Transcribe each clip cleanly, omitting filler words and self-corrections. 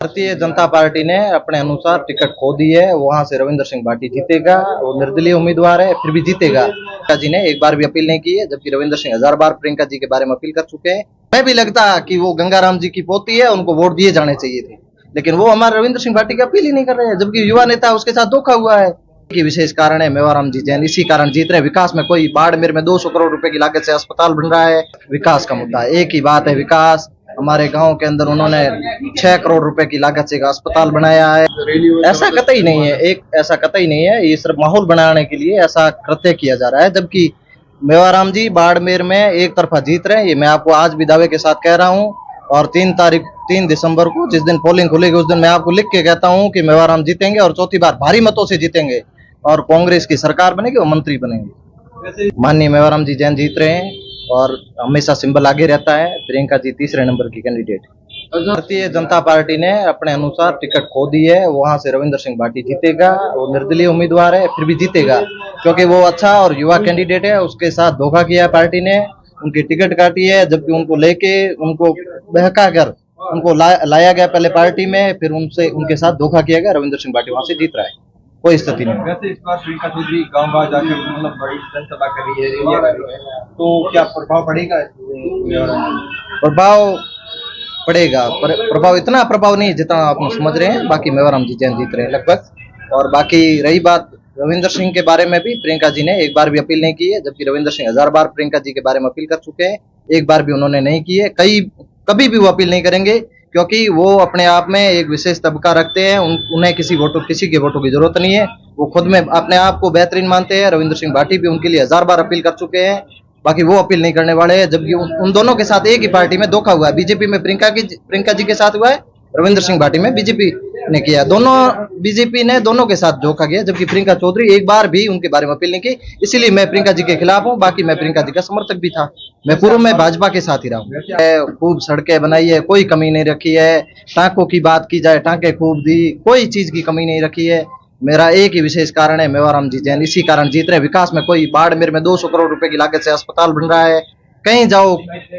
Bharatiya Janata party ने अपने अनुसार टिकट खो दी है। वहां से रविंद्र सिंह भाटी जीतेगा। वो निर्दलीय उम्मीदवार है, फिर भी जीतेगा। प्रियंका जी ने एक बार भी अपील नहीं की है, जबकि रविंद्र सिंह 1000 बार प्रियंका जी के बारे में अपील कर चुके हैं। मैं भी लगता कि वो गंगाराम जी की पोती है, उनको वोट दिए जाने चाहिए थे, लेकिन वो हमारे रविंद्र सिंह भाटी की अपील ही नहीं कर रहे हैं, जबकि युवा नेता उसके साथ धोखा हुआ है। की विशेष कारण है मेवाराम जी जैन, इसी कारण जीत रहे। विकास में कोई, बाड़मेर में 200 करोड़ रुपए की लागत से अस्पताल बन रहा है। विकास का मुद्दा एक ही बात है, विकास। हमारे गांव के अंदर उन्होंने 6 करोड़ रुपए की लागत से एक अस्पताल बनाया है। ऐसा कतई नहीं है, ऐसा कतई नहीं है। ये सिर्फ माहौल बनाने के लिए ऐसा कृत्य किया जा रहा है, जबकि मेवाराम जी बाड़मेर में एक तरफा जीत रहे हैं। ये मैं आपको आज भी दावे के साथ कह रहा हूँ। और 3 दिसंबर को जिस दिन पोलिंग खुलेगी, उस दिन मैं आपको लिख के कहता हूँ कि मेवाराम जीतेंगे और चौथी बार भारी मतों से जीतेंगे और कांग्रेस की सरकार बनेगी, वो मंत्री बनेंगे। माननीय मेवाराम जी जैन जीत रहे हैं और हमेशा सिंबल आगे रहता है। प्रियंका जी तीसरे नंबर की कैंडिडेट। भारतीय जनता पार्टी ने अपने अनुसार टिकट खो दी है। वहां से रविंद्र सिंह भाटी जीतेगा। वो निर्दलीय उम्मीदवार है, फिर भी जीतेगा, क्योंकि वो अच्छा और युवा कैंडिडेट है। उसके साथ धोखा किया है पार्टी ने, उनकी टिकट काटी है, जबकि उनको लेके, उनको बहका कर उनको लाया गया पहले पार्टी में, फिर उनके साथ धोखा किया गया। रविंद्र सिंह भाटी वहां से जीत रहा है, कोई स्थिति नहीं। वैसे इस बार प्रियंका चौधरी गांव-गांव जाकर मतलब बड़ी जनसभा कर रही है, रैलियां कर रही है, तो क्या प्रभाव पड़ेगा? प्रभाव पड़ेगा, प्रभाव इतना प्रभाव नहीं जितना आप समझ रहे हैं। बाकी मेवाराम जी जैन जीत रहे हैं लगभग। और बाकी रही बात रविंद्र सिंह के बारे में, भी प्रियंका जी ने एक बार भी अपील नहीं की है, जबकि रविंद्र सिंह 1000 बार प्रियंका जी के बारे में अपील कर चुके हैं। एक बार भी उन्होंने नहीं की है। कभी भी वो अपील नहीं करेंगे, क्योंकि वो अपने आप में एक विशेष तबका रखते हैं। उन्हें किसी के वोटों की जरूरत नहीं है। वो खुद में अपने आप को बेहतरीन मानते हैं। रविंद्र सिंह भाटी भी उनके लिए 1000 बार अपील कर चुके हैं। बाकी वो अपील नहीं करने वाले हैं, जबकि उन दोनों के साथ एक ही पार्टी में धोखा हुआ है। बीजेपी में प्रियंका जी के साथ हुआ है, रविंद्र सिंह भाटी में बीजेपी ने किया। बीजेपी ने दोनों के साथ धोखा किया, जबकि प्रियंका चौधरी एक बार भी उनके बारे में अपील नहीं की। इसीलिए मैं प्रियंका जी के खिलाफ हूँ। बाकी मैं प्रियंका जी का समर्थक भी था। मैं पूर्व में भाजपा के साथ ही रहा हूँ। खूब सड़कें बनाई है, कोई कमी नहीं रखी है। टांकों की बात की जाए, टांके खूब दी, कोई चीज की कमी नहीं रखी है। मेरा एक ही विशेष कारण है, मेवाराम जी जैन, इसी कारण जीत रहे। विकास में कोई, बाड़मेर में 200 करोड़ रुपए की लागत से अस्पताल बन रहा है। कहीं जाओ,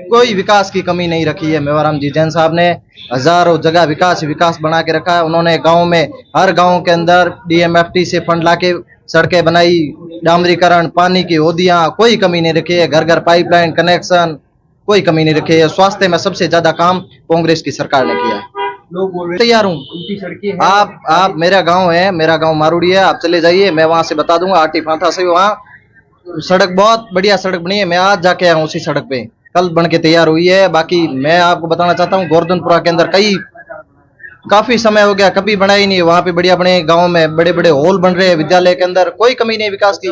कोई विकास की कमी नहीं रखी है। मेवाराम जी जैन साहब ने हजारों जगह विकास बना के रखा है। उन्होंने गांव में, हर गांव के अंदर DMFT से फंड लाके सड़कें बनाई, डामरीकरण, पानी की होदियां, कोई कमी नहीं रखी है। घर घर पाइपलाइन कनेक्शन, कोई कमी नहीं रखी है। स्वास्थ्य में सबसे ज्यादा काम कांग्रेस की सरकार ने किया है। लोग बोल रहे हैं तैयार हूँ। उनकी सड़कें आप मेरा गांव है, मेरा गांव मारूड़ी है, आप चले जाइए, मैं वहां से बता दूंगा। आटी फांथा से वहां सड़क, बहुत बढ़िया सड़क बनी है। मैं आज जाके आया हूँ उसी सड़क पे, कल बन के तैयार हुई है। बाकी मैं आपको बताना चाहता हूँ, गोवर्धनपुरा के अंदर काफी समय हो गया, कभी बनाई नहीं है। वहां पे बढ़िया बने, गांव में बड़े बड़े हॉल बन रहे हैं, विद्यालय के अंदर कोई कमी नहीं विकास की।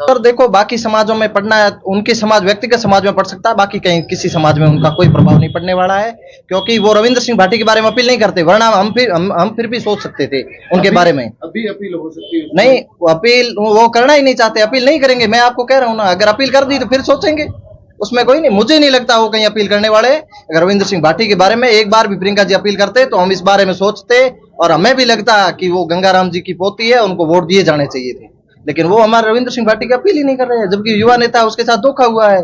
पर देखो, बाकी समाजों में पढ़ना है, उनके समाज, व्यक्तिगत समाज में पढ़ सकता है, बाकी कहीं किसी समाज में उनका कोई प्रभाव नहीं पड़ने वाला है, क्योंकि वो रविंद्र सिंह भाटी के बारे में अपील नहीं करते। वरना हम फिर भी सोच सकते थे उनके बारे में। अभी अपील हो सकती है? नहीं, अपील वो करना ही नहीं चाहते, अपील नहीं करेंगे। मैं आपको कह रहा हूँ ना, अगर अपील कर दी तो फिर सोचेंगे, उसमें कोई नहीं। मुझे नहीं लगता वो कहीं अपील करने वाले। अगर रविंद्र सिंह भाटी के बारे में एक बार भी प्रियंका जी अपील करते तो हम इस बारे में सोचते, और हमें भी लगता कि वो गंगाराम जी की पोती है, उनको वोट दिए जाने चाहिए थे। लेकिन वो हमारे रविंद्र सिंह भाटी की अपील ही नहीं कर रहे हैं, जबकि युवा नेता, उसके साथ धोखा हुआ है।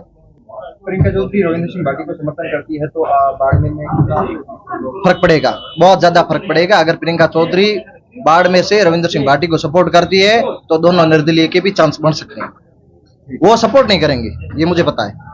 प्रियंका चौधरी रविंद्र सिंह भाटी को समर्थन करती है, तो बाड़मेर में फर्क पड़ेगा, बहुत ज्यादा फर्क पड़ेगा। अगर प्रियंका चौधरी बाड़मेर से रविंद्र सिंह भाटी को सपोर्ट करती है, तो दोनों निर्दलीय के भी चांस बन सकते हैं। वो सपोर्ट नहीं करेंगे, ये मुझे पता है।